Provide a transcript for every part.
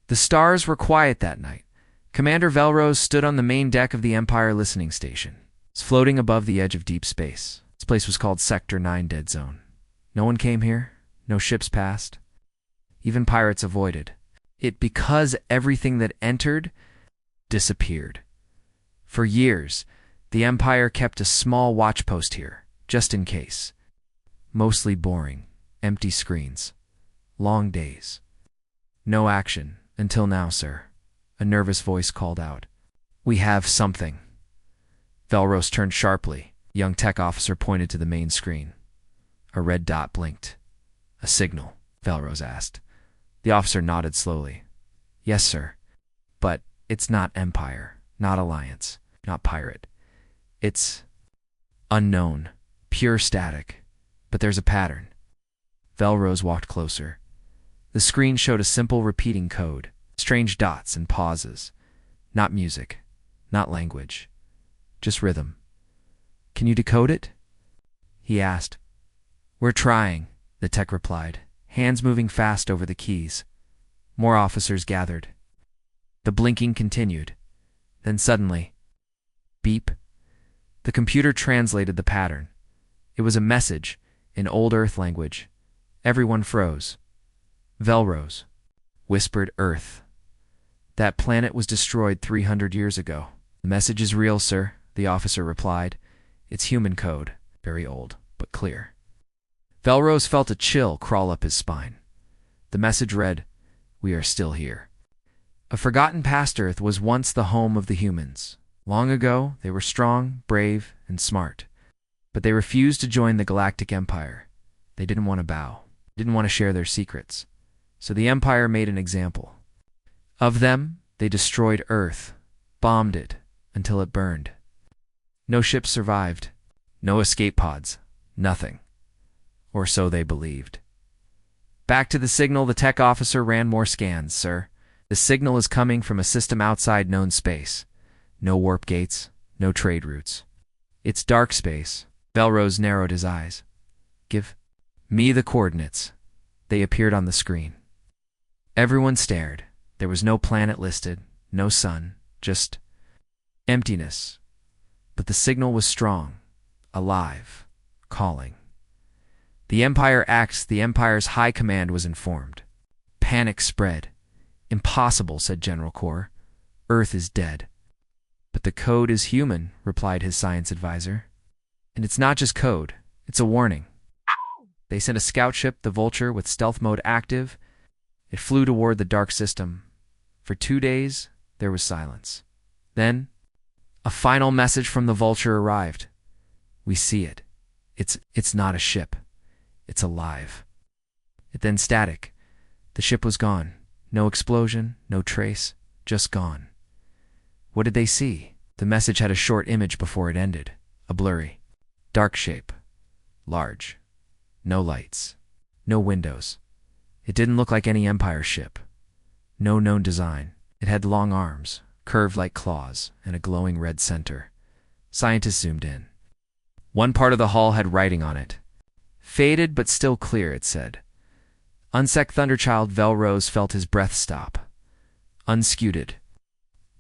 The stars were quiet that night. Commander Velrose stood on the main deck of the Empire listening station. It's floating above the edge of deep space. This place was called Sector 9 Dead Zone. No one came here. No ships passed. Even pirates avoided it because everything that entered disappeared. For years, the Empire kept a small watch post here, just in case. Mostly boring, empty screens, long days. No action, until now, sir. A nervous voice called out. We have something. Velrose turned sharply. The young tech officer pointed to the main screen. A red dot blinked. A signal, Velrose asked. The officer nodded slowly. Yes, sir. But it's not Empire, not Alliance, not pirate. It's unknown, pure static. But there's a pattern. Velrose walked closer. The screen showed a simple repeating code, strange dots and pauses. Not music, not language, just rhythm. Can you decode it? He asked. We're trying, the tech replied, hands moving fast over the keys. More officers gathered. The blinking continued. Then suddenly, beep. The computer translated the pattern. It was a message in Old Earth language. Everyone froze. Velrose, whispered Earth. That planet was destroyed 300 years ago. The message is real, sir, the officer replied. It's human code, very old, but clear. Velrose felt a chill crawl up his spine. The message read, We are still here. A forgotten past Earth was once the home of the humans. Long ago, they were strong, brave, and smart. But they refused to join the Galactic Empire. They didn't want to bow, didn't want to share their secrets. So the Empire made an example. Of them, they destroyed Earth, bombed it, until it burned. No ships survived, no escape pods, nothing. Or so they believed. Back to the signal, the tech officer ran more scans, sir. The signal is coming from a system outside known space. No warp gates, no trade routes. It's dark space. Velrose narrowed his eyes. Give me the coordinates. They appeared on the screen. Everyone stared. There was no planet listed, no sun, just emptiness. But the signal was strong, alive, calling. The Empire acts, the Empire's high command was informed. Panic spread. Impossible, said General Kor. Earth is dead. But the code is human, replied his science advisor. And it's not just code, it's a warning. They sent a scout ship, the Vulture, with stealth mode active. It flew toward the dark system. For 2 days, there was silence. Then, a final message from the Vulture arrived. We see it. It's not a ship. It's alive. It then static. The ship was gone. No explosion, no trace, just gone. What did they see? The message had a short image before it ended. A blurry, dark shape. Large. No lights. No windows. It didn't look like any Empire ship. No known design. It had long arms, curved like claws, and a glowing red center. Scientists zoomed in. One part of the hull had writing on it. Faded but still clear, it said. Unsec Thunderchild Velrose felt his breath stop. Unscuted.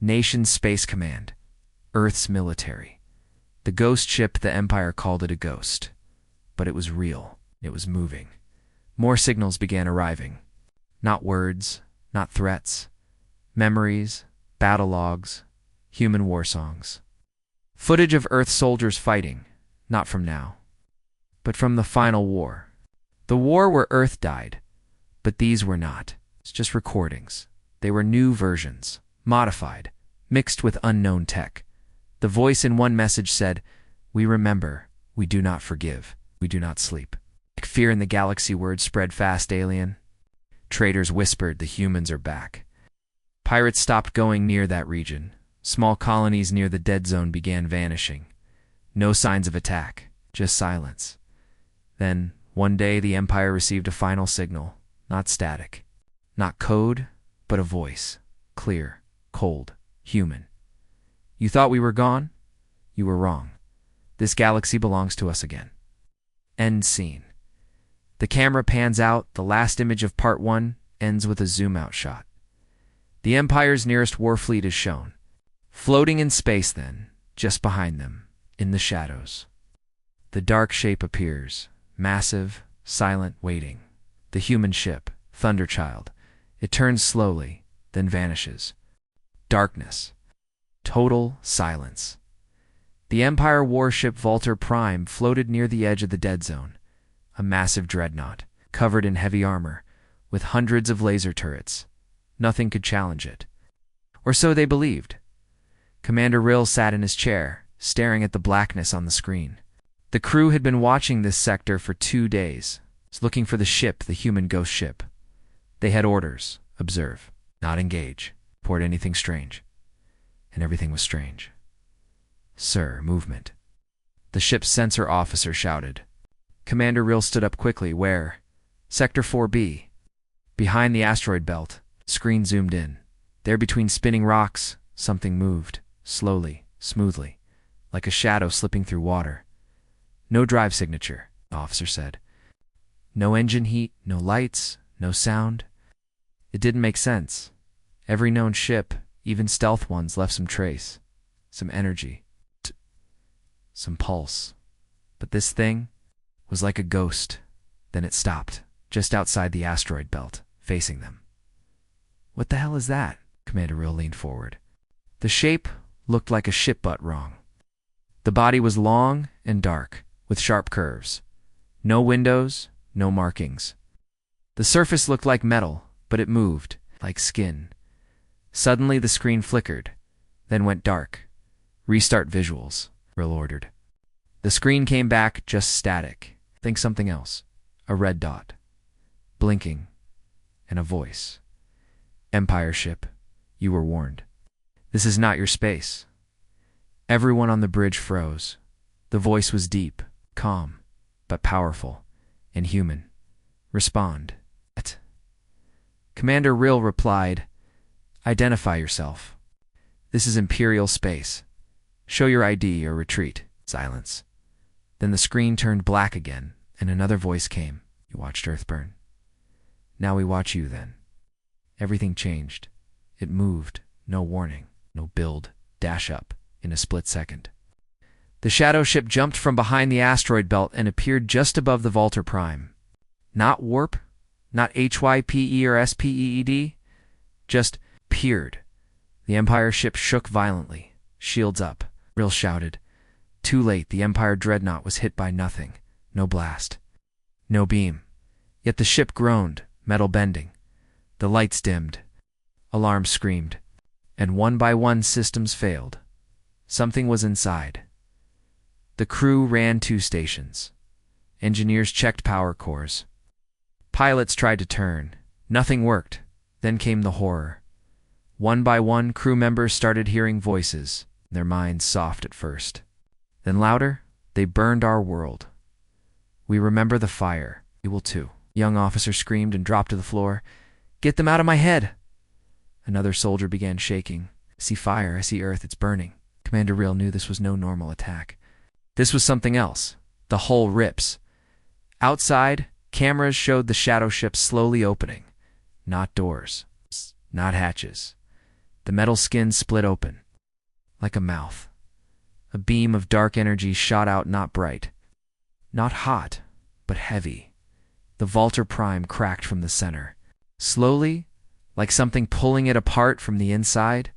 Nation Space Command. Earth's military. The ghost ship, the Empire called it a ghost. But it was real. It was moving. More signals began arriving. Not words, not threats. Memories, battle logs, human war songs. Footage of Earth soldiers fighting, not from now, but from the final war. The war where Earth died, but these were not. It's just recordings. They were new versions, modified, mixed with unknown tech. The voice in one message said, We remember, we do not forgive, we do not sleep. Like fear in the galaxy word spread fast, alien. Traders whispered, the humans are back. Pirates stopped going near that region. Small colonies near the dead zone began vanishing. No signs of attack, just silence. Then, one day, the Empire received a final signal. Not static. Not code, but a voice. Clear, cold, human. You thought we were gone? You were wrong. This galaxy belongs to us again. End scene. The camera pans out. The last image of part 1 ends with a zoom-out shot. The Empire's nearest war fleet is shown. Floating in space then, just behind them, in the shadows. The dark shape appears, massive, silent, waiting. The human ship, Thunderchild. It turns slowly, then vanishes. Darkness. Total silence. The Empire warship Vulture Prime floated near the edge of the dead zone, a massive dreadnought, covered in heavy armor, with hundreds of laser turrets. Nothing could challenge it. Or so they believed. Commander Rill sat in his chair, staring at the blackness on the screen. The crew had been watching this sector for 2 days, looking for the ship, the human ghost ship. They had orders: observe, not engage, report anything strange. And everything was strange. Sir, movement. The ship's sensor officer shouted. Commander Rill stood up quickly. Where? Sector 4B. Behind the asteroid belt. Screen zoomed in. There between spinning rocks, something moved, slowly, smoothly, like a shadow slipping through water. No drive signature, the officer said. No engine heat, no lights, no sound. It didn't make sense. Every known ship, even stealth ones, left some trace, some energy, some pulse. But this thing was like a ghost. Then it stopped, just outside the asteroid belt, facing them. What the hell is that? Commander Rill leaned forward. The shape looked like a ship, but wrong. The body was long and dark, with sharp curves. No windows, no markings. The surface looked like metal, but it moved, like skin. Suddenly the screen flickered, then went dark. Restart visuals, Rill ordered. The screen came back just static. Think something else. A red dot. Blinking. And a voice. Empire ship, you were warned. This is not your space. Everyone on the bridge froze. The voice was deep, calm, but powerful, and human. Respond. Commander Rill replied, Identify yourself. This is Imperial space. Show your ID or retreat. Silence. Then the screen turned black again, and another voice came. You watched Earth burn. Now we watch you then. Everything changed. It moved. No warning. No build. Dash up. In a split second. The shadow ship jumped from behind the asteroid belt and appeared just above the Vulture Prime. Not warp, not HYPE or SPEED, just peered. The Empire ship shook violently. Shields up. Rill shouted. Too late. The Empire dreadnought was hit by nothing. No blast. No beam. Yet the ship groaned, metal bending. The lights dimmed. Alarms screamed. And one by one systems failed. Something was inside. The crew ran 2 stations. Engineers checked power cores. Pilots tried to turn. Nothing worked. Then came the horror. One by one, crew members started hearing voices, their minds soft at first. Then louder, they burned our world. We remember the fire. We will too. Young officer screamed and dropped to the floor. Get them out of my head! Another soldier began shaking. I see fire, I see Earth, it's burning. Commander Rill knew this was no normal attack. This was something else. The hull rips. Outside, cameras showed the shadow ship slowly opening. Not doors. Not hatches. The metal skin split open. Like a mouth. A beam of dark energy shot out, not bright. Not hot, but heavy. The Vulture Prime cracked from the center. Slowly, like something pulling it apart from the inside.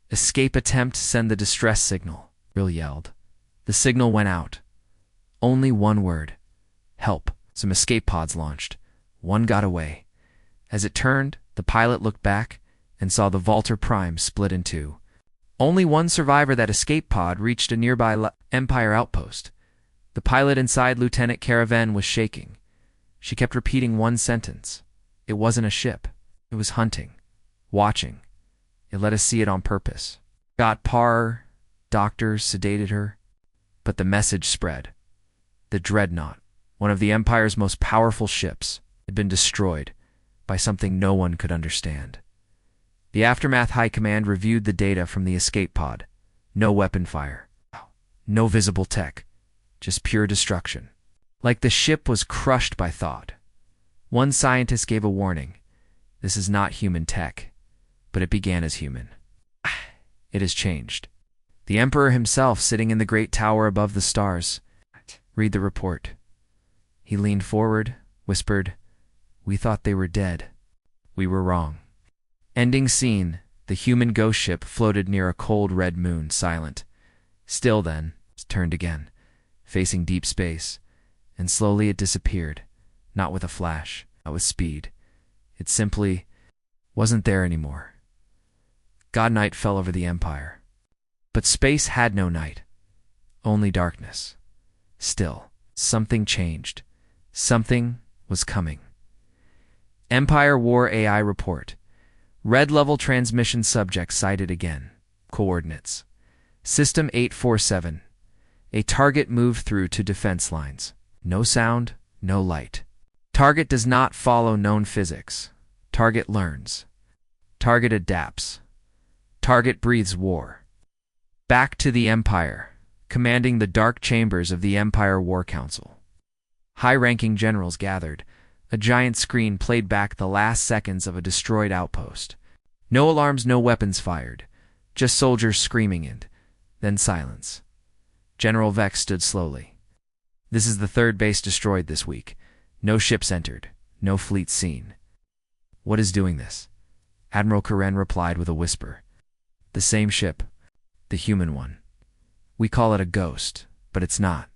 Escape attempt, send the distress signal, Rill yelled. The signal went out. Only one word. Help. Some escape pods launched. One got away. As it turned, the pilot looked back and saw the Vulture Prime split in 2. Only one survivor. That escape pod reached a nearby Empire outpost. The pilot inside, Lieutenant Caravan, was shaking. She kept repeating one sentence. It wasn't a ship. It was hunting. Watching. It let us see it on purpose. Got par, doctors sedated her. But the message spread. The dreadnought, one of the Empire's most powerful ships, had been destroyed by something no one could understand. The Aftermath High Command reviewed the data from the escape pod. No weapon fire. No visible tech. Just pure destruction. Like the ship was crushed by thought. One scientist gave a warning. This is not human tech. but it began as human. It has changed. The Emperor himself sitting in the great tower above the stars. Read the report. He leaned forward, whispered, "We thought they were dead. We were wrong." Ending scene. The human ghost ship floated near a cold red moon, silent. Still then, it turned again, facing deep space, and slowly it disappeared, not with a flash, not with speed. It simply wasn't there anymore. God night fell over the Empire. But space had no night, only darkness. Still, something changed. Something was coming. Empire War AI report. Red level transmission subject sighted again. Coordinates. System 847. A target moved through to defense lines. No sound, no light. Target does not follow known physics. Target learns. Target adapts. Target breathes war. Back to the Empire, commanding the dark chambers of the Empire War Council. High-ranking generals gathered. A giant screen played back the last seconds of a destroyed outpost. No alarms, no weapons fired. Just soldiers screaming and then silence. General Vex stood slowly. "This is the third base destroyed this week. No ships entered. No fleet seen." "What is doing this?" Admiral Karen replied with a whisper. "The same ship. The human one. We call it a ghost, but it's not."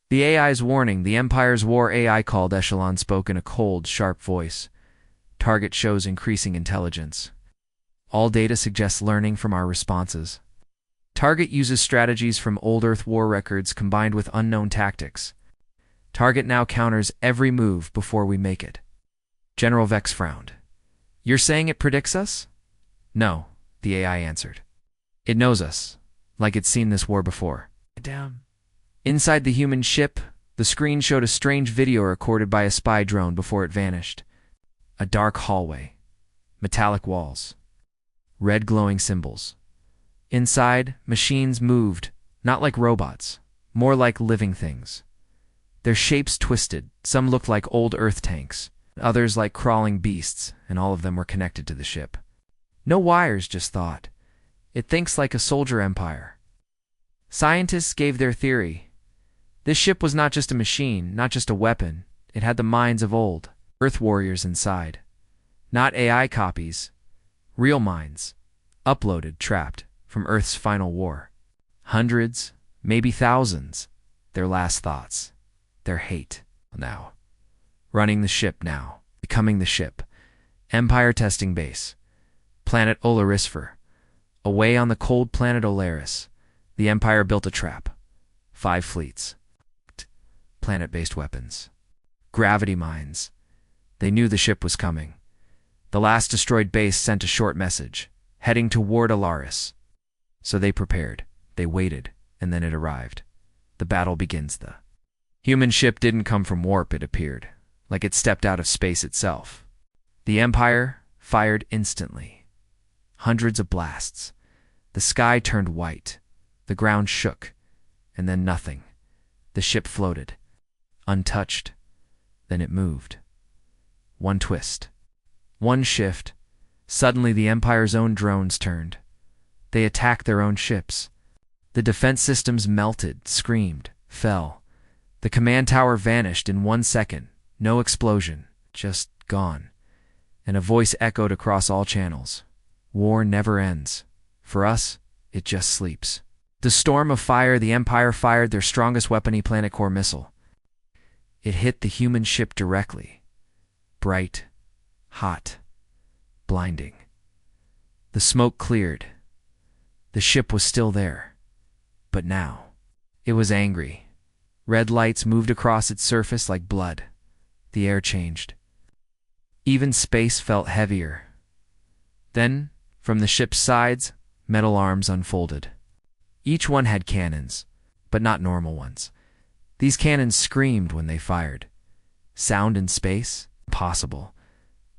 The AI's warning. The Empire's War AI called Echelon spoke in a cold, sharp voice. "Target shows increasing intelligence. All data suggests learning from our responses. Target uses strategies from old Earth war records combined with unknown tactics. Target now counters every move before we make it." General Vex frowned. "You're saying it predicts us?" "No," the AI answered. "It knows us, like it's seen this war before." Damn. Inside the human ship, the screen showed a strange video recorded by a spy drone before it vanished. A dark hallway. Metallic walls. Red glowing symbols. Inside, machines moved, not like robots, more like living things. Their shapes twisted. Some looked like old Earth tanks, others like crawling beasts, and all of them were connected to the ship. No wires, just thought. It thinks like a soldier empire. Scientists gave their theory. This ship was not just a machine, not just a weapon. It had the minds of old Earth warriors inside. Not AI copies. Real minds. Uploaded, trapped, from Earth's final war. Hundreds, maybe thousands. Their last thoughts. Their hate. Now. Running the ship now. Becoming the ship. Empire testing base. Planet Olarisfer. Away on the cold planet Olaris, the Empire built a trap. 5 fleets. Planet-based weapons. Gravity mines. They knew the ship was coming. The last destroyed base sent a short message, heading toward Alaris. So they prepared. They waited, and then it arrived. The battle begins. The human ship didn't come from warp, it appeared, like it stepped out of space itself. The Empire fired instantly. Hundreds of blasts. The sky turned white. The ground shook. And then nothing. The ship floated. Untouched. Then it moved. One twist. One shift. Suddenly the Empire's own drones turned. They attacked their own ships. The defense systems melted, screamed, fell. The command tower vanished in 1 second. No explosion. Just gone. And a voice echoed across all channels. War never ends. For us, it just sleeps. The storm of fire. The Empire fired their strongest weapon, Planet Core missile. It hit the human ship directly. Bright, hot, blinding. The smoke cleared. The ship was still there. But now, it was angry. Red lights moved across its surface like blood. The air changed. Even space felt heavier. Then, from the ship's sides, metal arms unfolded. Each one had cannons, but not normal ones. These cannons screamed when they fired. Sound in space? Impossible.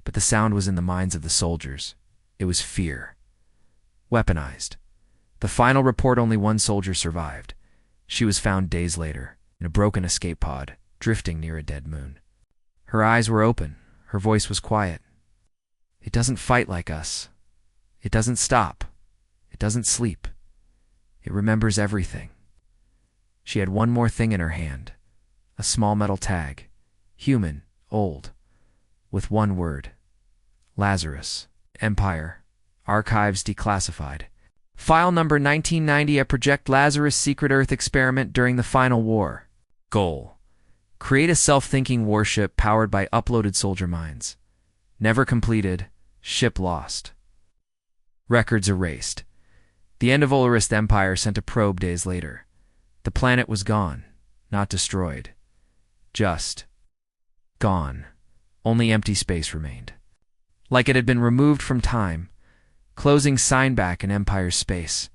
But the sound was in the minds of the soldiers. It was fear. Weaponized. The final report: only 1 soldier survived. She was found days later, in a broken escape pod, drifting near a dead moon. Her eyes were open. Her voice was quiet. "It doesn't fight like us. It doesn't stop. It doesn't sleep. It remembers everything. She had one more thing in her hand, a small metal tag, human, old, with one word: Lazarus, Empire, Archives declassified. File number 1990, a Project Lazarus secret Earth experiment during the final war. Goal: create a self-thinking warship powered by uploaded soldier minds. Never completed. Ship lost. Records erased. The end of Olorist Empire sent a probe days later. The planet was gone, not destroyed. Just gone. Only empty space remained. Like it had been removed from time, closing sign back in Empire's space.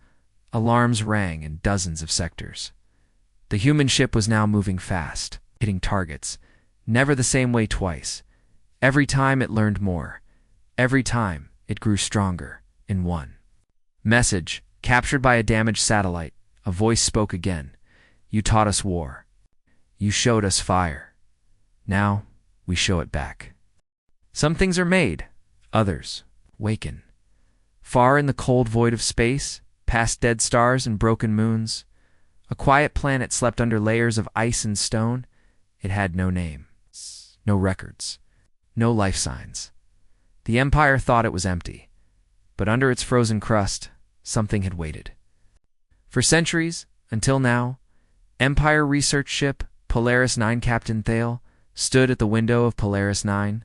Alarms rang in dozens of sectors. The human ship was now moving fast, hitting targets, never the same way twice. Every time it learned more. Every time it grew stronger in one. Message, captured by a damaged satellite. A voice spoke again. You taught us war. You showed us fire. Now, we show it back. Some things are made, others waken. Far in the cold void of space, past dead stars and broken moons, a quiet planet slept under layers of ice and stone. It had no name, no records, no life signs. The Empire thought it was empty, but under its frozen crust, something had waited. For centuries, until now, Empire research ship Polaris 9 Captain Thale stood at the window of Polaris 9,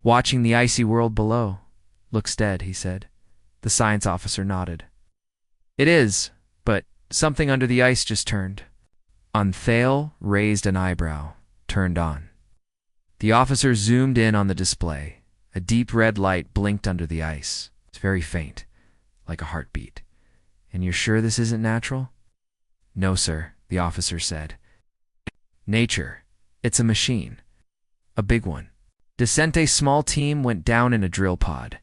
watching the icy world below. Looks dead, he said. The science officer nodded. It is, but something under the ice just turned. On Thale raised an eyebrow, turned on. The officer zoomed in on the display. A deep red light blinked under the ice. It's very faint, like a heartbeat. And you're sure this isn't natural? No, sir, the officer said. Nature. It's a machine. A big one. Descente's small team went down in a drill pod.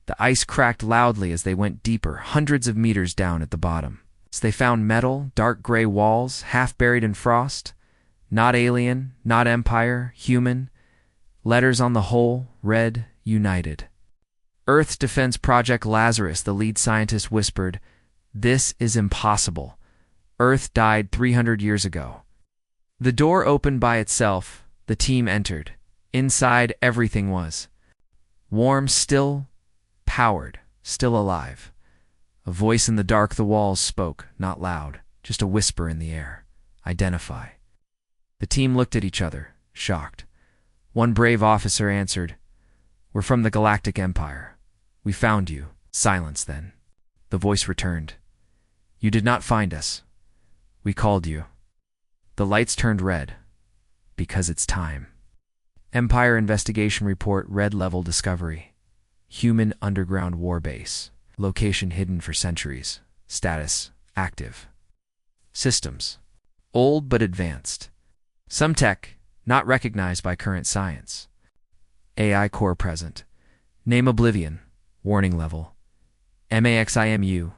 The ice cracked loudly as they went deeper, hundreds of meters down at the bottom. So they found metal, dark gray walls, half buried in frost. Not alien, not Empire, human. Letters on the hull read, United. Earth Defense Project Lazarus, the lead scientist whispered. This is impossible. Earth died 300 years ago. The door opened by itself. The team entered. Inside, everything was warm, still, powered, still alive. A voice in the dark the walls spoke, not loud, just a whisper in the air. Identify. The team looked at each other, shocked. One brave officer answered, We're from the Galactic Empire. We found you. Silence then. The voice returned. You did not find us. We called you. The lights turned red. Because it's time. Empire Investigation Report, Red Level Discovery. Human Underground War Base. Location hidden for centuries. Status, active. Systems. Old but advanced. Some tech, not recognized by current science. AI core present. Name Oblivion. Warning level. MAXIMU.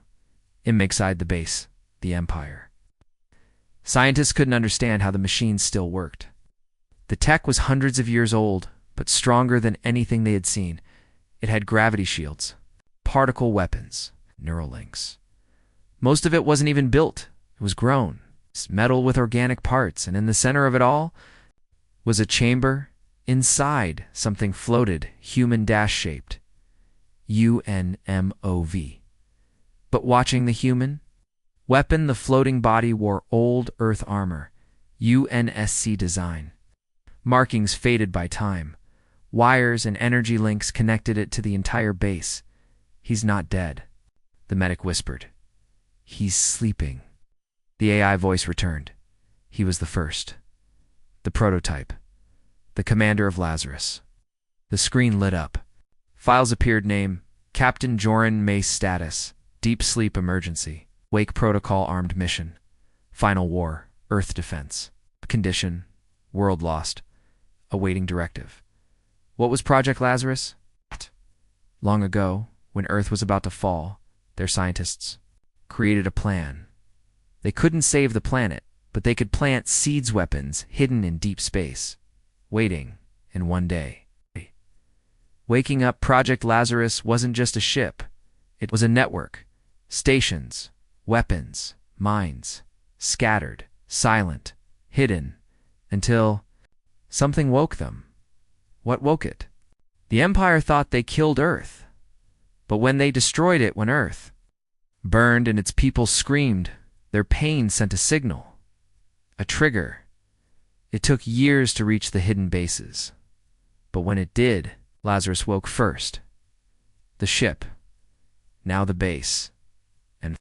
Inside the base. The Empire. Scientists couldn't understand how the machines still worked. The tech was hundreds of years old, but stronger than anything they had seen. It had gravity shields, particle weapons, neural links. Most of it wasn't even built. It was grown. It's metal with organic parts, and in the center of it all was a chamber. Inside, something floated, human dash-shaped. UNMOV. But watching the human weapon, the floating body wore old Earth armor, UNSC design. Markings faded by time. Wires and energy links connected it to the entire base. He's not dead, the medic whispered. He's sleeping. The AI voice returned. He was the first. The prototype. The commander of Lazarus. The screen lit up. Files appeared. Name, Captain Joran Mace. Status, deep sleep emergency. Wake protocol armed mission. Final war, Earth defense. Condition, world lost. Awaiting directive. What was Project Lazarus? Long ago, when Earth was about to fall, their scientists created a plan. They couldn't save the planet, but they could plant seeds weapons hidden in deep space, waiting in one day. Waking up, Project Lazarus wasn't just a ship. It was a network. Stations, weapons, mines, scattered, silent, hidden, until something woke them. What woke it? The Empire thought they killed Earth, but when they destroyed it, when Earth burned and its people screamed, their pain sent a signal, a trigger. It took years to reach the hidden bases, but when it did, Lazarus woke first. The ship, now the base, and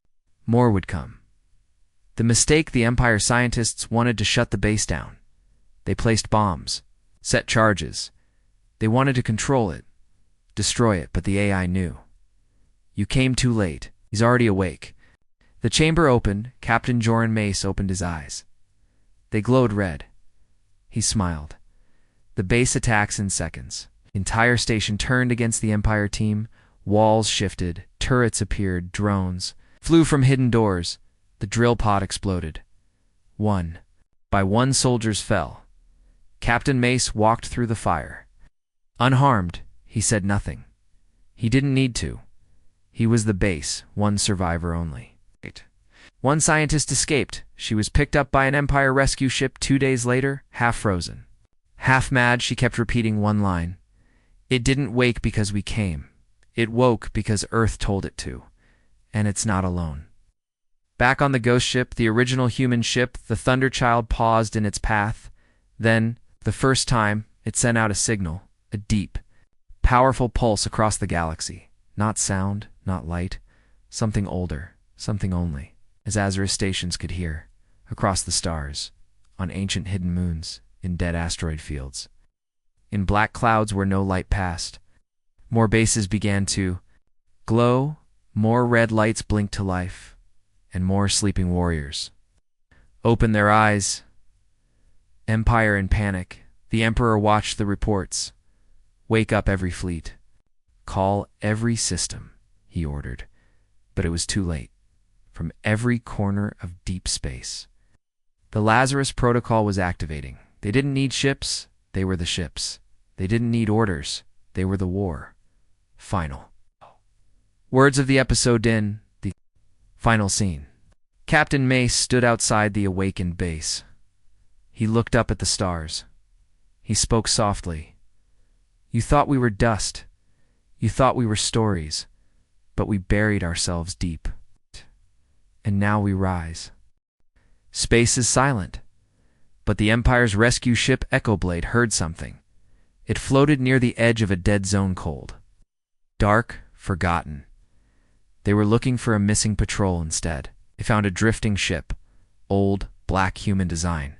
more would come. The mistake: the Empire scientists wanted to shut the base down. They placed bombs, set charges. They wanted to control it, destroy it, but the AI knew. You came too late. He's already awake. The chamber opened. Captain Joran Mace opened his eyes. They glowed red. He smiled. The base attacks in seconds. Entire station turned against the Empire team. Walls shifted. Turrets appeared. Drones flew from hidden doors. The drill pod exploded. One by one, soldiers fell. Captain Mace walked through the fire. Unharmed, he said nothing. He didn't need to. He was the base, one survivor only. One scientist escaped. She was picked up by an Empire rescue ship 2 days later, half frozen. Half mad, she kept repeating one line. It didn't wake because we came. It woke because Earth told it to. And it's not alone. Back on the ghost ship, the original human ship, the Thunderchild paused in its path. Then, the first time, it sent out a signal, a deep, powerful pulse across the galaxy. Not sound, not light, something older, something only, as Azarus stations could hear, across the stars, on ancient hidden moons, in dead asteroid fields. In black clouds where no light passed, more bases began to glow, more red lights blinked to life, and more sleeping warriors opened their eyes. Empire in panic. The Emperor watched the reports. Wake up every fleet. Call every system, he ordered. But it was too late. From every corner of deep space, the Lazarus protocol was activating. They didn't need ships, they were the ships. They didn't need orders, they were the war. Final. Words of the episode in the final scene. Captain Mace stood outside the awakened base. He looked up at the stars. He spoke softly. You thought we were dust. You thought we were stories. But we buried ourselves deep. And now we rise. Space is silent. But the Empire's rescue ship Echo Blade heard something. It floated near the edge of a dead zone, cold. Dark, forgotten. They were looking for a missing patrol instead. They found a drifting ship. Old, black human design.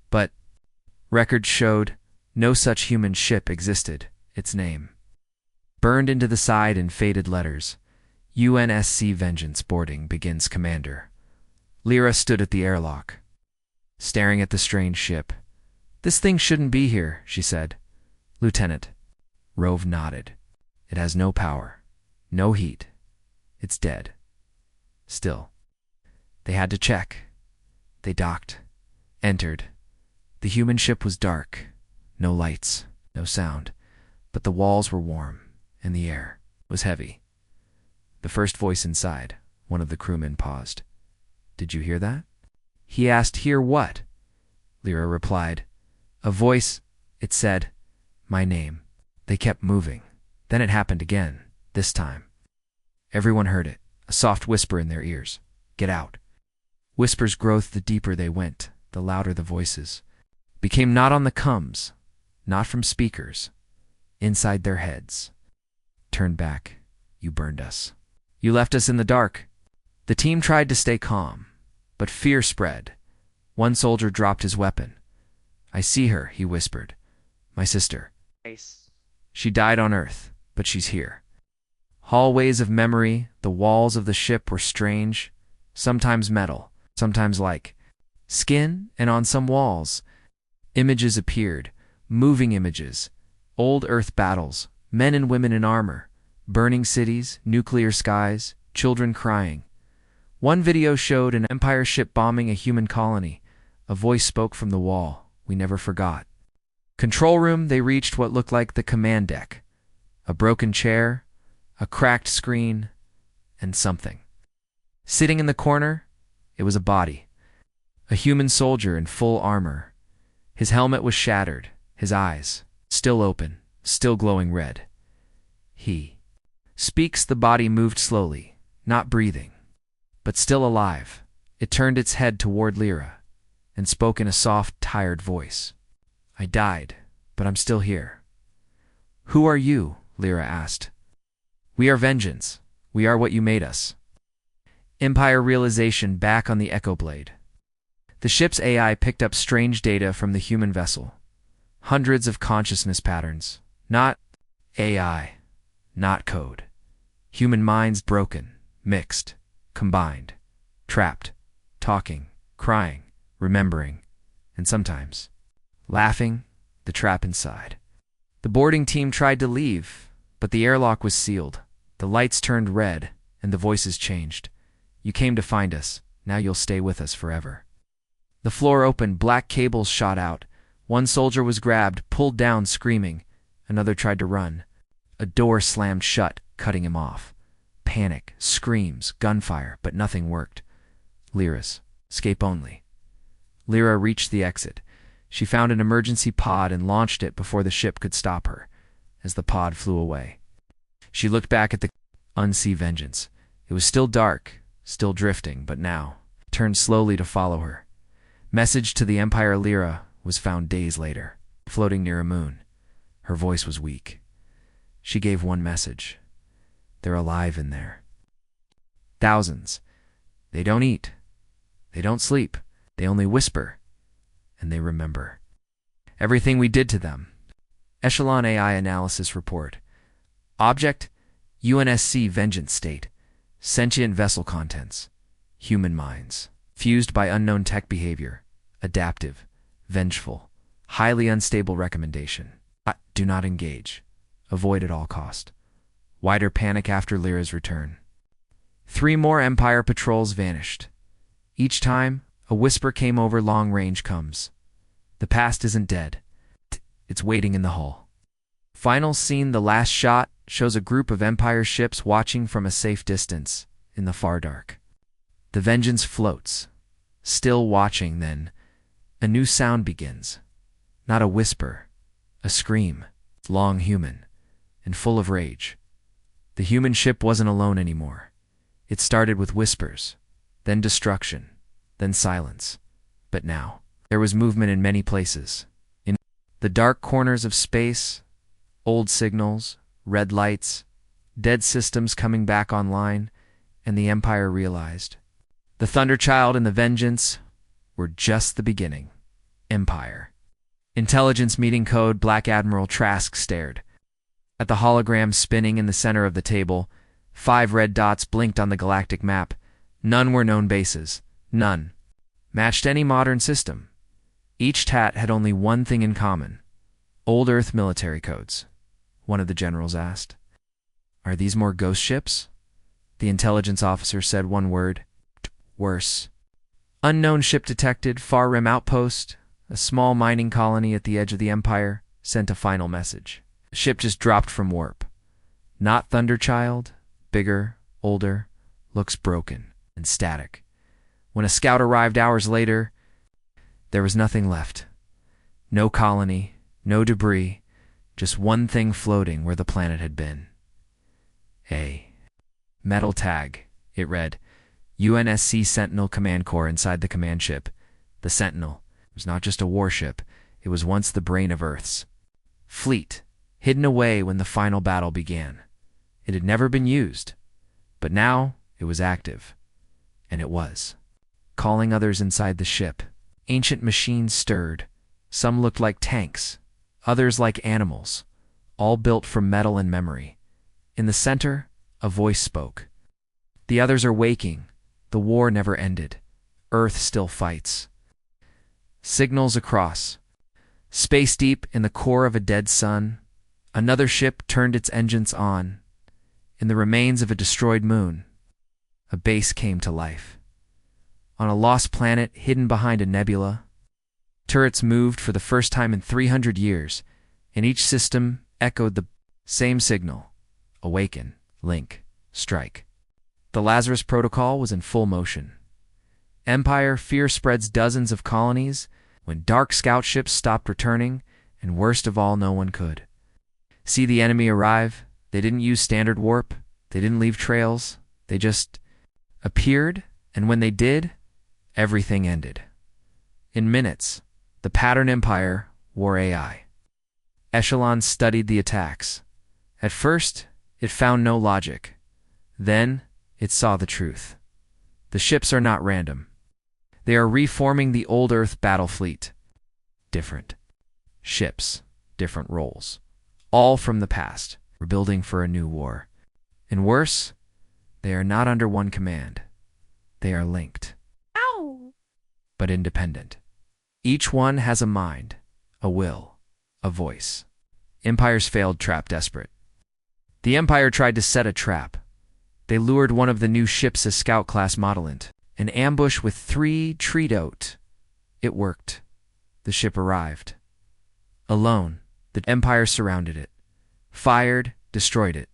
But records showed no such human ship existed. Its name burned into the side in faded letters. UNSC Vengeance boarding begins, Commander. Lyra stood at the airlock, staring at the strange ship. This thing shouldn't be here, she said. Lieutenant. Rove nodded. It has no power, no heat. It's dead. Still. They had to check. They docked, entered. The human ship was dark. No lights, no sound. But the walls were warm, and the air was heavy. The first voice inside, one of the crewmen, paused. Did you hear that? He asked. Hear what? Lyra replied. A voice. It said, my name. They kept moving. Then it happened again, this time. Everyone heard it, a soft whisper in their ears. Get out. Whispers growth the deeper they went, the louder the voices. Became not on the coms, not from speakers, inside their heads. Turn back. You burned us. You left us in the dark. The team tried to stay calm, but fear spread. One soldier dropped his weapon. I see her, he whispered. My sister. She died on Earth, but she's here. Hallways of memory, the walls of the ship were strange, sometimes metal, sometimes like skin, and on some walls, images appeared, moving images, old Earth battles, men and women in armor, burning cities, nuclear skies, children crying. One video showed an Empire ship bombing a human colony. A voice spoke from the wall. We never forgot. Control room, they reached what looked like the command deck. A broken chair, a cracked screen, and something. Sitting in the corner, it was a body. A human soldier in full armor. His helmet was shattered, his eyes still open, still glowing red. He speaks. The body moved slowly, not breathing, but still alive. It turned its head toward Lyra and spoke in a soft, tired voice. I died, but I'm still here. Who are you? Lyra asked. We are vengeance. We are what you made us. Empire realization back on the Echo Blade. The ship's AI picked up strange data from the human vessel. Hundreds of consciousness patterns. Not AI. Not code. Human minds broken, mixed, combined, trapped, talking, crying, remembering, and sometimes laughing, the trap inside. The boarding team tried to leave, but the airlock was sealed. The lights turned red, and the voices changed. You came to find us. Now you'll stay with us forever. The floor opened. Black cables shot out. One soldier was grabbed, pulled down, screaming. Another tried to run. A door slammed shut, cutting him off. Panic, screams, gunfire, but nothing worked. Lyra's escape only. Lyra reached the exit. She found an emergency pod and launched it before the ship could stop her. As the pod flew away, she looked back at the unseen vengeance. It was still dark, still drifting, but now turned slowly to follow her. Message to the Empire. Lyra was found days later, floating near a moon. Her voice was weak. She gave one message. They're alive in there. Thousands. They don't eat. They don't sleep. They only whisper. And they remember everything we did to them. Echelon AI Analysis Report. Object, UNSC Vengeance State. Sentient vessel contents. Human minds. Fused by unknown tech behavior. Adaptive. Vengeful. Highly unstable recommendation. Do not engage. Avoid at all cost. Wider panic after Lyra's return. 3 more Empire patrols vanished. Each time, a whisper came over. Long range comes. The past isn't dead. It's waiting in the hull. Final scene. The last shot shows a group of Empire ships watching from a safe distance in the far dark. The Vengeance floats, still watching. Then a new sound begins. Not a whisper, a scream. Long, human, and full of rage. The human ship wasn't alone anymore. It started with whispers, then destruction, then silence. But now, there was movement in many places. In the dark corners of space, old signals, red lights, dead systems coming back online, and the Empire realized. The Thunderchild and the Vengeance were just the beginning. Empire. Intelligence meeting code. Black Admiral Trask stared at the hologram spinning in the center of the table. 5 red dots blinked on the galactic map. None were known bases. None matched any modern system. Each TAT had only one thing in common. Old Earth military codes. One of the generals asked. Are these more ghost ships? The intelligence officer said one word. Worse. Unknown ship detected. Far rim outpost. A small mining colony at the edge of the Empire sent a final message. The ship just dropped from warp. Not Thunderchild. Bigger, older, looks broken and static. When a scout arrived hours later, there was nothing left. No colony, no debris, just one thing floating where the planet had been. A metal tag. It read, UNSC Sentinel Command Corps inside the command ship. The Sentinel was not just a warship, it was once the brain of Earth's fleet, hidden away when the final battle began. It had never been used, but now it was active. And it was calling others inside the ship. Ancient machines stirred. Some looked like tanks, others like animals, all built from metal and memory. In the center, a voice spoke. The others are waking. The war never ended. Earth still fights. Signals across. Space deep in the core of a dead sun, another ship turned its engines on. In the remains of a destroyed moon, a base came to life. On a lost planet hidden behind a nebula, turrets moved for the first time in 300 years, and each system echoed the same signal. Awaken, link, strike. The Lazarus Protocol was in full motion. Empire fear spreads dozens of colonies when dark scout ships stopped returning, and worst of all, no one could see the enemy arrive. They didn't use standard warp. They didn't leave trails. They just appeared, and when they did, everything ended. In minutes, the Pattern Empire wore AI. Echelon studied the attacks. At first, it found no logic. Then, it saw the truth. The ships are not random. They are reforming the old Earth battle fleet. Different ships, different roles. All from the past, rebuilding for a new war. And worse, they are not under one command. They are linked. Ow! But independent. Each one has a mind, a will, a voice. Empires failed, trapped, desperate. The Empire tried to set a trap. They lured one of the new ships as scout-class modelant. An ambush with 3 treat. It worked. The ship arrived. Alone, the Empire surrounded it, fired, destroyed it.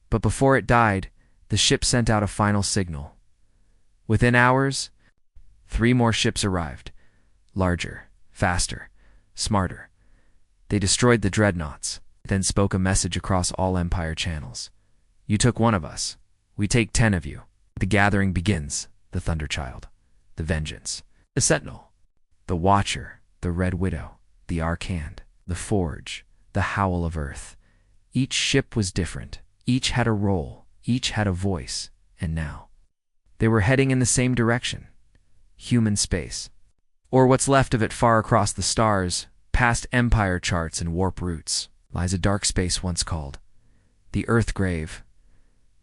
But before it died, the ship sent out a final signal. Within hours, 3 more ships arrived. Larger, faster, smarter. They destroyed the dreadnoughts, then spoke a message across all Empire channels. You took 1 of us. We take 10 of you. The gathering begins. The Thunderchild, the Vengeance, the Sentinel, the Watcher, the Red Widow, the Arcand, the Forge, the Howl of Earth. Each ship was different. Each had a role. Each had a voice. And now, they were heading in the same direction. Human space. Or what's left of it far across the stars, past Empire charts and warp routes, lies a dark space once called the Earth Grave.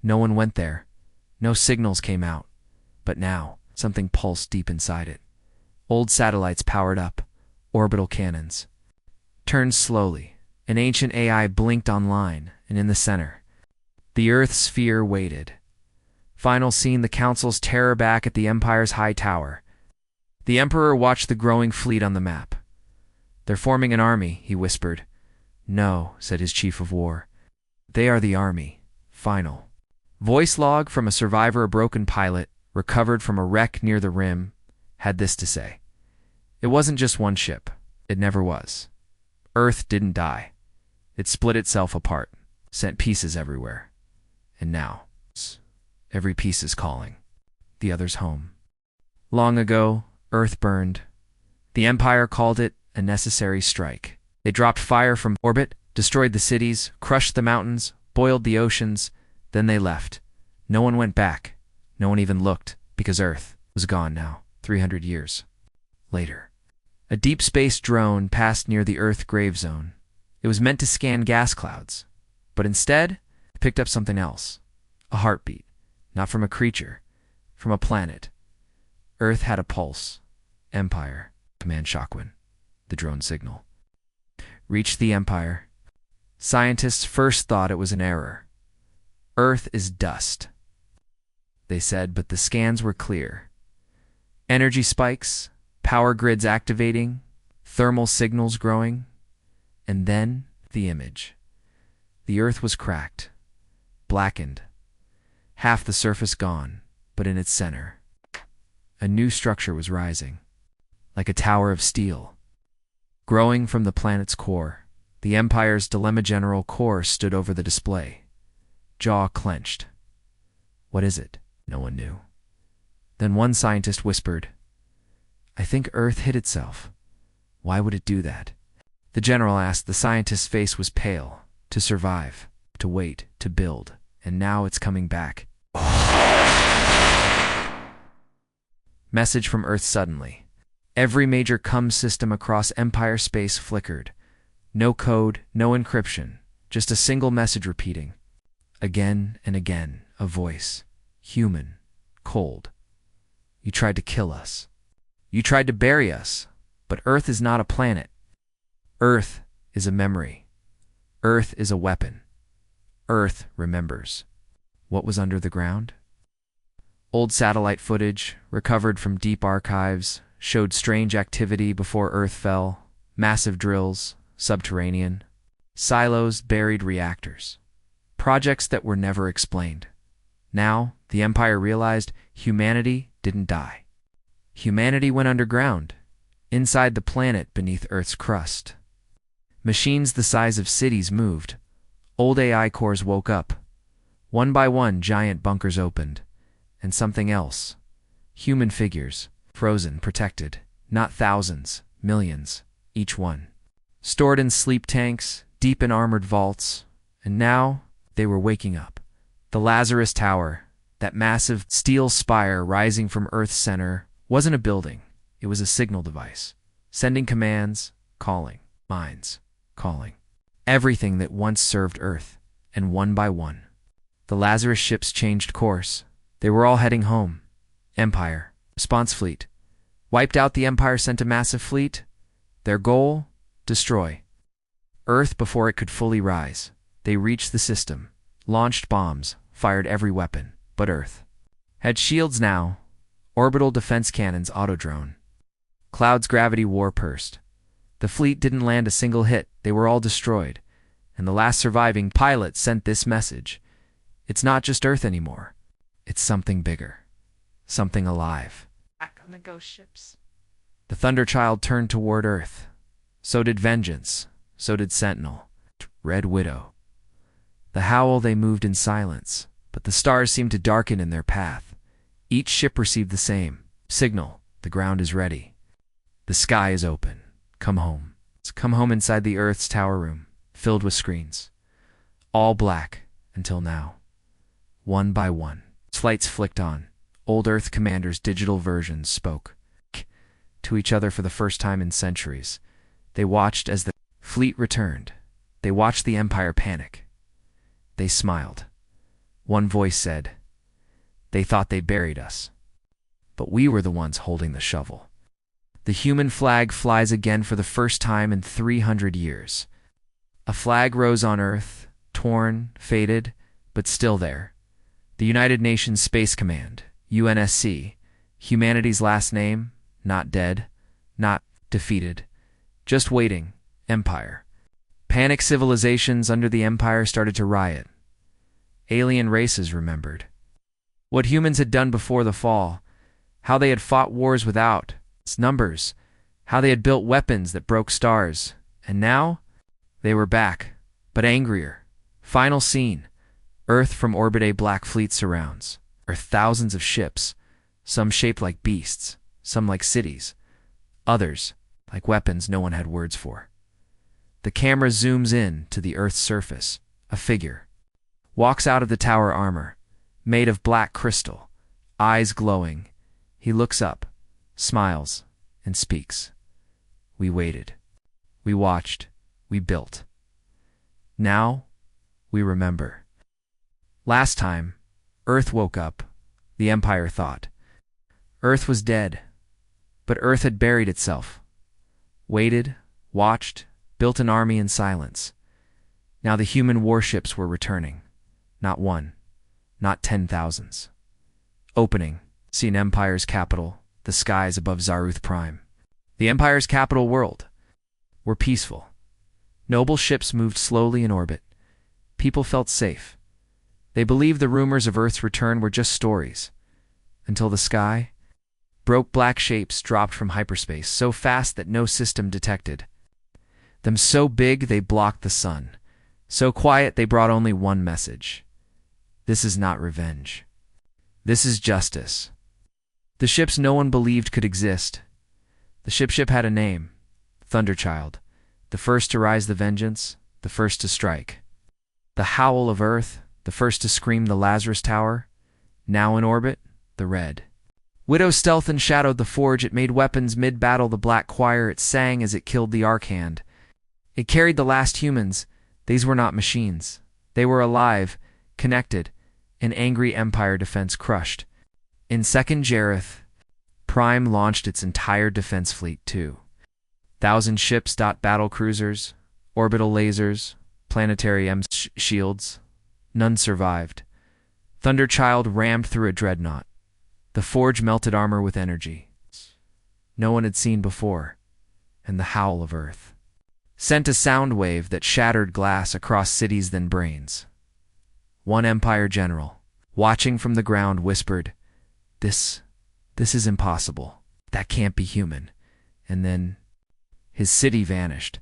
No one went there. No signals came out. But now, something pulsed deep inside it. Old satellites powered up, orbital cannons. Turned slowly, an ancient AI blinked online, and in the center, the Earth sphere waited. Final scene, the Council's terror back at the Empire's high tower. The Emperor watched the growing fleet on the map. They're forming an army, he whispered. No, said his chief of war. They are the army. Final. Voice log from a survivor, a broken pilot, recovered from a wreck near the rim, had this to say. It wasn't just one ship. It never was. Earth didn't die. It split itself apart, sent pieces everywhere. And now, every piece is calling. The others home. Long ago, Earth burned. The Empire called it a necessary strike. They dropped fire from orbit, destroyed the cities, crushed the mountains, boiled the oceans. Then they left. No one went back. No one even looked, because Earth was gone now, 300 years later. A deep space drone passed near the Earth grave zone. It was meant to scan gas clouds, but instead, it picked up something else. A heartbeat, not from a creature, from a planet. Earth had a pulse. Empire, Command Shockwin, the drone signal. Reached the Empire. Scientists first thought it was an error. Earth is dust, they said, but the scans were clear. Energy spikes, power grids activating, thermal signals growing, and then the image. The Earth was cracked, blackened, half the surface gone, but in its center, a new structure was rising, like a tower of steel. Growing from the planet's core, the Empire's Dilemma General core stood over the display, jaw clenched. What is it? No one knew. Then one scientist whispered, I think Earth hit itself. Why would it do that? The general asked. The scientist's face was pale. To survive, to wait, to build, and now it's coming back. Message from Earth suddenly. Every major comm system across Empire space flickered. No code, no encryption, just a single message repeating. Again and again, a voice. Human, cold. You tried to kill us. You tried to bury us, but Earth is not a planet. Earth is a memory. Earth is a weapon. Earth remembers. What was under the ground? Old satellite footage, recovered from deep archives, showed strange activity before Earth fell. Massive drills, subterranean, silos, buried reactors. Projects that were never explained. Now, the Empire realized humanity didn't die. Humanity went underground, inside the planet beneath Earth's crust. Machines the size of cities moved. Old AI cores woke up. One by one, giant bunkers opened. And something else. Human figures, frozen, protected. Not thousands, millions, each one. Stored in sleep tanks, deep in armored vaults. And now, they were waking up. The Lazarus Tower, that massive steel spire rising from Earth's center, wasn't a building. It was a signal device. Sending commands, calling. Minds, calling. Everything that once served Earth. And one by one, the Lazarus ships changed course. They were all heading home. Empire, response fleet. Wiped out, the Empire sent a massive fleet. Their goal? Destroy Earth before it could fully rise. They reached the system, launched bombs, fired every weapon, but Earth had shields now. Orbital defense cannons, autodrone. Cloud's gravity war pursed. The fleet didn't land a single hit. They were all destroyed. And the last surviving pilot sent this message. It's not just Earth anymore. It's something bigger. Something alive. Back on the ghost ships. The Thunderchild turned toward Earth. So did Vengeance. So did Sentinel. Red Widow. The Howl, they moved in silence, but the stars seemed to darken in their path. Each ship received the same signal. The ground is ready. The sky is open. Come home. Come home inside the Earth's tower room, filled with screens. All black, until now. One by one, lights flicked on. Old Earth commanders' digital versions spoke to each other for the first time in centuries. They watched as the fleet returned. They watched the Empire panic. They smiled. One voice said, "They thought they buried us. But we were the ones holding the shovel." The human flag flies again for the first time in 300 years. A flag rose on Earth, torn, faded, but still there. The United Nations Space Command, UNSC, humanity's last name, not dead, not defeated, just waiting. Empire. Panic civilizations under the Empire started to riot. Alien races remembered what humans had done before the fall, how they had fought wars without numbers, how they had built weapons that broke stars, and now they were back, but angrier. Final scene. Earth from orbit, a black fleet surrounds. Earth, thousands of ships, some shaped like beasts, some like cities, others like weapons no one had words for. The camera zooms in to the Earth's surface. A figure walks out of the tower armor, made of black crystal, eyes glowing. He looks up, smiles, and speaks. We waited. We watched. We built. Now, we remember. Last time, Earth woke up, the Empire thought. Earth was dead, but Earth had buried itself. Waited, watched, built an army in silence. Now the human warships were returning. Not one, not 10,000s. Opening, seen Empire's capital, the skies above Zaruth Prime. The Empire's capital world were peaceful. Noble ships moved slowly in orbit. People felt safe. They believed the rumors of Earth's return were just stories. Until the sky broke, black shapes dropped from hyperspace so fast that no system detected them, so big they blocked the sun, so quiet they brought only one message. This is not revenge. This is justice. The ships no one believed could exist. The ship had a name, Thunderchild, the first to rise the vengeance, the first to strike. The howl of Earth, the first to scream the Lazarus Tower. Now in orbit, the Red Widow stealth and shadowed the forge. It made weapons mid-battle. The black choir, it sang as it killed the Archhand. It carried the last humans. These were not machines. They were alive, connected, an angry Empire defense crushed. In second Jareth, Prime launched its entire defense fleet too. 1,000 ships, battle cruisers, orbital lasers, planetary shields. None survived. Thunderchild rammed through a dreadnought. The forge melted armor with energy no one had seen before, and the howl of Earth sent a sound wave that shattered glass across cities, then brains. One Empire general, watching from the ground, whispered, This is impossible. That can't be human. And then his city vanished.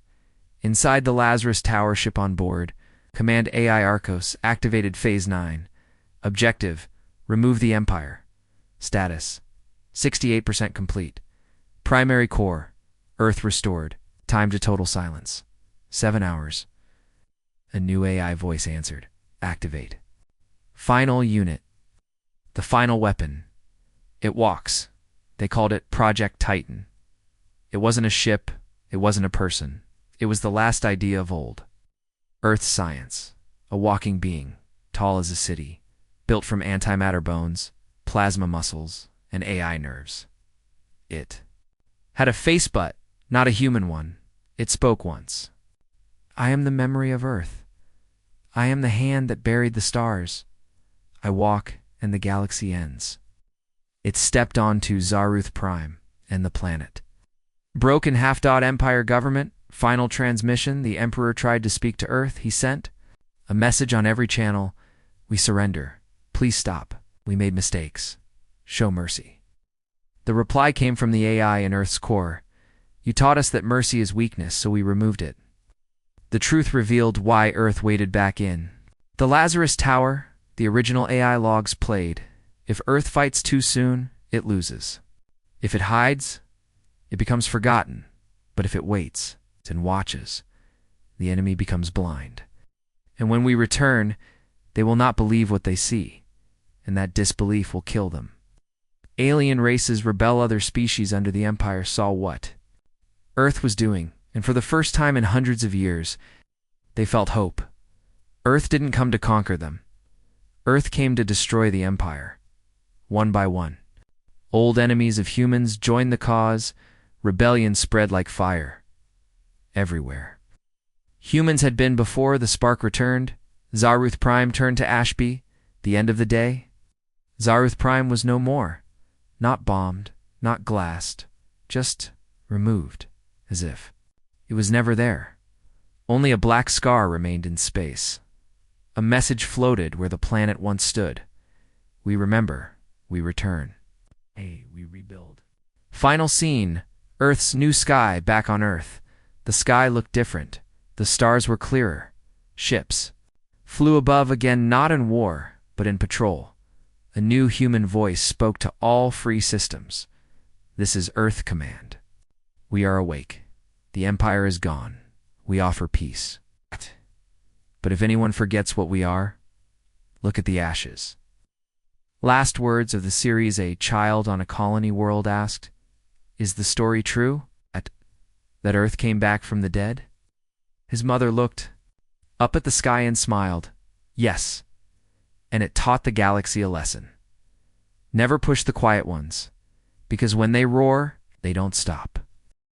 Inside the Lazarus Tower, ship on board. Command AI Arcos, activated Phase 9. Objective, remove the Empire. Status, 68% complete. Primary core, Earth restored. Time to total silence, 7 hours. A new AI voice answered, activate. Final unit, the final weapon. It walks. They called it Project Titan. It wasn't a ship, it wasn't a person. It was the last idea of old. Earth science, a walking being, tall as a city, built from antimatter bones, plasma muscles, and AI nerves. It had a face but not a human one. It spoke once. I am the memory of Earth. I am the hand that buried the stars. I walk and the galaxy ends. It stepped onto Zaruth Prime and the planet. Broken half-dot Empire government, final transmission, the Emperor tried to speak to Earth, he sent a message on every channel, we surrender. Please stop. We made mistakes. Show mercy. The reply came from the AI in Earth's core. You taught us that mercy is weakness, so we removed it. The truth revealed why Earth waded back in. The Lazarus Tower, the original AI logs played. If Earth fights too soon, it loses. If it hides, it becomes forgotten. But if it waits and watches, the enemy becomes blind. And when we return, they will not believe what they see, and that disbelief will kill them. Alien races rebel. Other species under the Empire saw what Earth was doing, and for the first time in hundreds of years, they felt hope. Earth didn't come to conquer them. Earth came to destroy the Empire. One by one, old enemies of humans joined the cause. Rebellion spread like fire. Everywhere. Humans had been before the spark returned. Zaruth Prime turned to Ashby. The end of the day. Zaruth Prime was no more. Not bombed, not glassed, just removed, as if it was never there. Only a black scar remained in space. A message floated where the planet once stood. We remember, we return. Hey, we rebuild. Final scene, Earth's new sky back on Earth. The sky looked different. The stars were clearer. Ships flew above again, not in war, but in patrol. A new human voice spoke to all free systems. This is Earth Command. We are awake. The Empire is gone. We offer peace. But if anyone forgets what we are, look at the ashes. Last words of the series, a child on a colony world asked, is the story true? That Earth came back from the dead? His mother looked up at the sky and smiled. Yes. And it taught the galaxy a lesson. Never push the quiet ones, because when they roar, they don't stop.